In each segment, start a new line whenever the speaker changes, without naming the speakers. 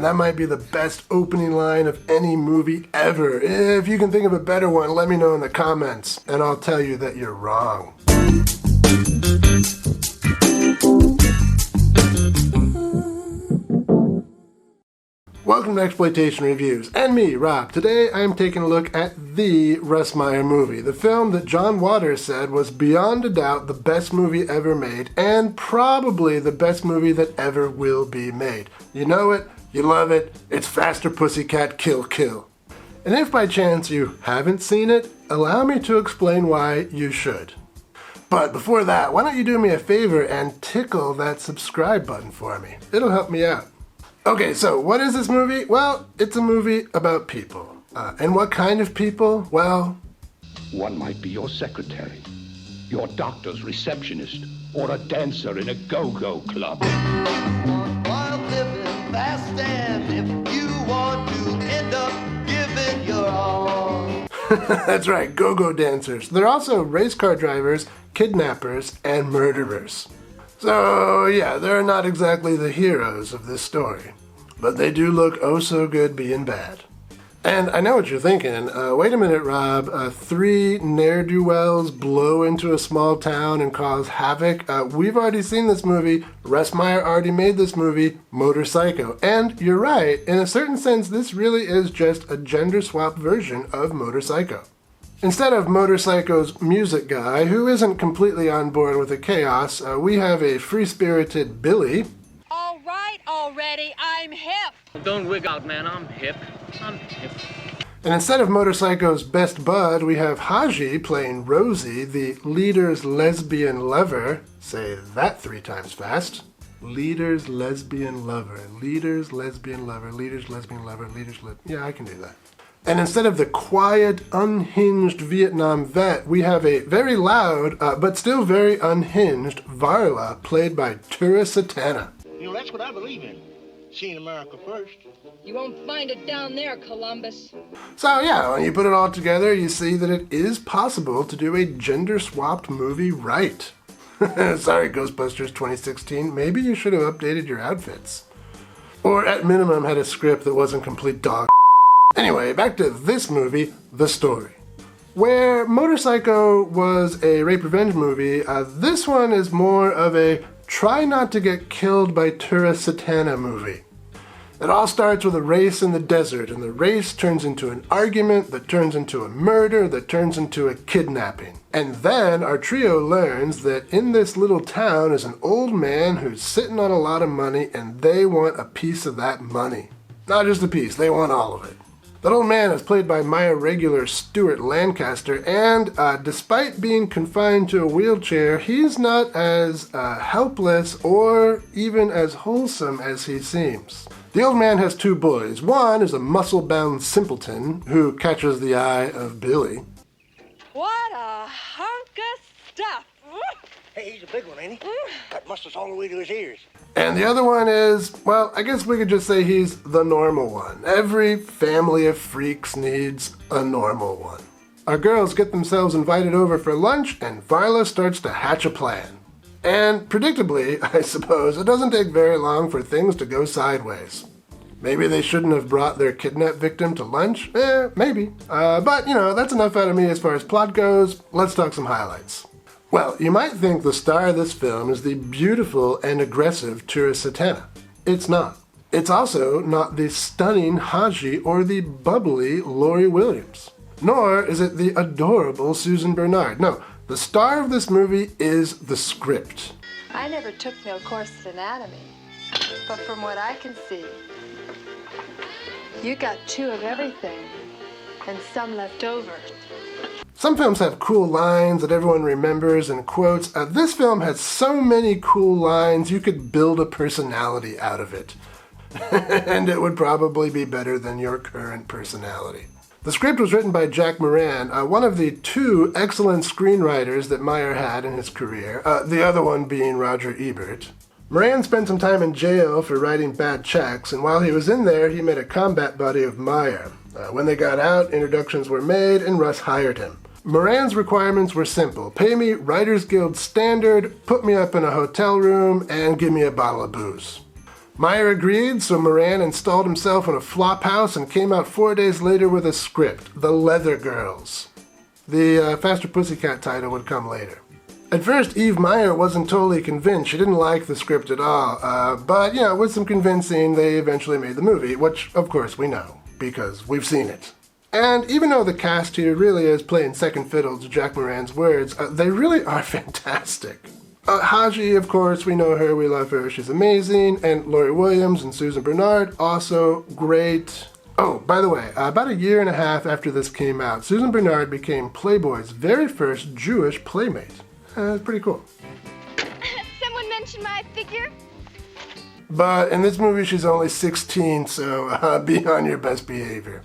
that might be the best opening line of any movie ever. If you can think of a better one, let me know in the comments, and I'll tell you that you're wrong. Welcome to Exploitation Reviews, and me, Rob. Today I am taking a look at the Russ Meyer movie, the film that John Waters said was beyond a doubt the best movie ever made, and probably the best movie that ever will be made. You know it, you love it, it's faster Pussycat, kill, kill. And if by chance you haven't seen it, allow me to explain why you should. But before that, why don't you do me a favor and tickle that subscribe button for me? It'll help me out. Okay, so what is this movie? Well, it's a movie about people. And what kind of people? Well,
one might be your secretary, your doctor's receptionist, or a dancer in a go-go club.
While living fast, and if you want to end up giving your all.
That's right, go-go dancers. They're also race car drivers, kidnappers, and murderers. So, yeah, they're not exactly the heroes of this story, but they do look oh so good being bad. And I know what you're thinking, wait a minute, Rob, 3 ne'er-do-wells blow into a small town and cause havoc? We've already seen this movie, Russ Meyer already made this movie, Motor Psycho, and you're right, in a certain sense this really is just a gender-swapped version of Motor Psycho. Instead of Motor Psycho's music guy, who isn't completely on board with the chaos, we have a free-spirited Billy.
All right already, I'm hip.
Don't wig out, man, I'm hip.
And instead of Motor Psycho's best bud, we have Haji playing Rosie, the leader's lesbian lover. Say that 3 times fast. Leader's lesbian lover. Leader's lesbian lover. Leader's lesbian lover. Yeah, I can do that. And instead of the quiet, unhinged Vietnam vet, we have a very loud, but still very unhinged Varla, played by Tura Satana.
You know, that's what I believe in. Seeing America first.
You won't find it down there, Columbus.
So yeah, when you put it all together, you see that it is possible to do a gender-swapped movie right. Sorry, Ghostbusters 2016, maybe you should have updated your outfits. Or at minimum had a script that wasn't complete dog. Anyway, back to this movie, The Story. Where Motor Psycho was a rape revenge movie, this one is more of a try not to get killed by Tura Satana movie. It all starts with a race in the desert, and the race turns into an argument that turns into a murder that turns into a kidnapping. And then our trio learns that in this little town is an old man who's sitting on a lot of money, and they want a piece of that money. Not just a piece, they want all of it. That old man is played by Meyer regular Stuart Lancaster, and despite being confined to a wheelchair, he's not as helpless or even as wholesome as he seems. The old man has 2 boys. One is a muscle-bound simpleton who catches the eye of Billy.
What a hunk of stuff.
Hey, he's a big one, ain't he? Got muscles all the way to his ears.
And the other one is, well, I guess we could just say he's the normal one. Every family of freaks needs a normal one. Our girls get themselves invited over for lunch, and Varla starts to hatch a plan. And predictably, I suppose, it doesn't take very long for things to go sideways. Maybe they shouldn't have brought their kidnapped victim to lunch? Maybe. But, you know, that's enough out of me as far as plot goes. Let's talk some highlights. Well, you might think the star of this film is the beautiful and aggressive Tura Satana. It's not. It's also not the stunning Haji or the bubbly Laurie Williams. Nor is it the adorable Susan Bernard. No, the star of this movie is the script.
I never took no course in anatomy, but from what I can see, you got 2 of everything, and some left over.
Some films have cool lines that everyone remembers and quotes. This film has so many cool lines, you could build a personality out of it. And it would probably be better than your current personality. The script was written by Jack Moran, one of the 2 excellent screenwriters that Meyer had in his career, the other one being Roger Ebert. Moran spent some time in jail for writing bad checks, and while he was in there, he met a combat buddy of Meyer. When they got out, introductions were made, and Russ hired him. Moran's requirements were simple. Pay me Writers Guild standard, put me up in a hotel room, and give me a bottle of booze. Meyer agreed, so Moran installed himself in a flop house and came out 4 days later with a script, The Leather Girls. The Faster Pussycat title would come later. At first, Eve Meyer wasn't totally convinced. She didn't like the script at all. But, with some convincing, they eventually made the movie, which, of course, we know, because we've seen it. And even though the cast here really is playing second fiddle to Jack Moran's words, they really are fantastic. Haji, of course, we know her, we love her, she's amazing. And Laurie Williams and Susan Bernard, also great. Oh, by the way, about a year and a half after this came out, Susan Bernard became Playboy's very first Jewish playmate. It's pretty cool.
Someone mentioned my figure?
But in this movie, she's only 16, so be on your best behavior.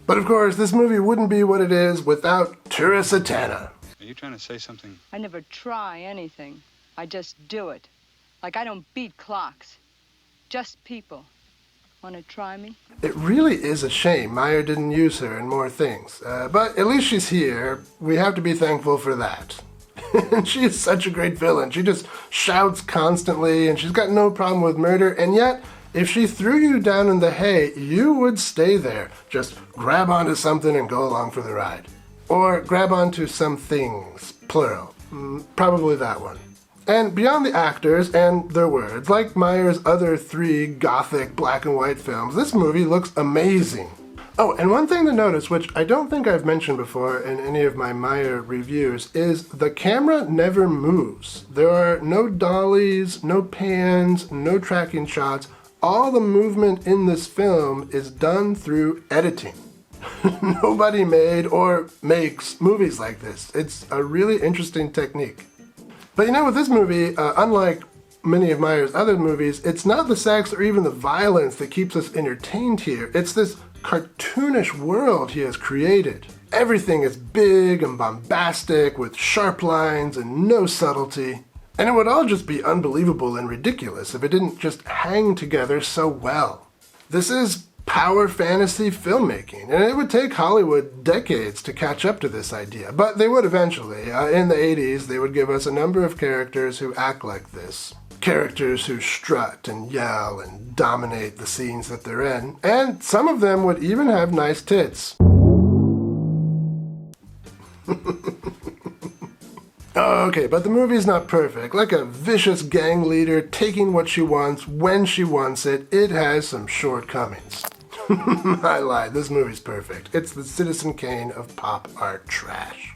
But of course, this movie wouldn't be what it is without Tura Satana.
Are you trying to say something?
I never try anything. I just do it. Like I don't beat clocks. Just people. Want to try me?
It really is a shame Meyer didn't use her in more things. But at least she's here. We have to be thankful for that. And she is such a great villain. She just shouts constantly, and she's got no problem with murder, and yet, if she threw you down in the hay, you would stay there. Just grab onto something and go along for the ride. Or grab onto some things, plural. Probably that one. And beyond the actors and their words, like Meyer's other 3 gothic black and white films, this movie looks amazing. Oh, and one thing to notice, which I don't think I've mentioned before in any of my Meyer reviews, is the camera never moves. There are no dollies, no pans, no tracking shots. All the movement in this film is done through editing. Nobody made or makes movies like this. It's a really interesting technique. But with this movie, unlike many of Meyer's other movies, it's not the sex or even the violence that keeps us entertained here. It's this cartoonish world he has created. Everything is big and bombastic with sharp lines and no subtlety. And it would all just be unbelievable and ridiculous if it didn't just hang together so well. This is power fantasy filmmaking, and it would take Hollywood decades to catch up to this idea, but they would eventually. In the 80s, they would give us a number of characters who act like this. Characters who strut and yell and dominate the scenes that they're in, and some of them would even have nice tits. Okay, but the movie's not perfect. Like a vicious gang leader taking what she wants when she wants it, it has some shortcomings. I lied, this movie's perfect. It's the Citizen Kane of pop art trash.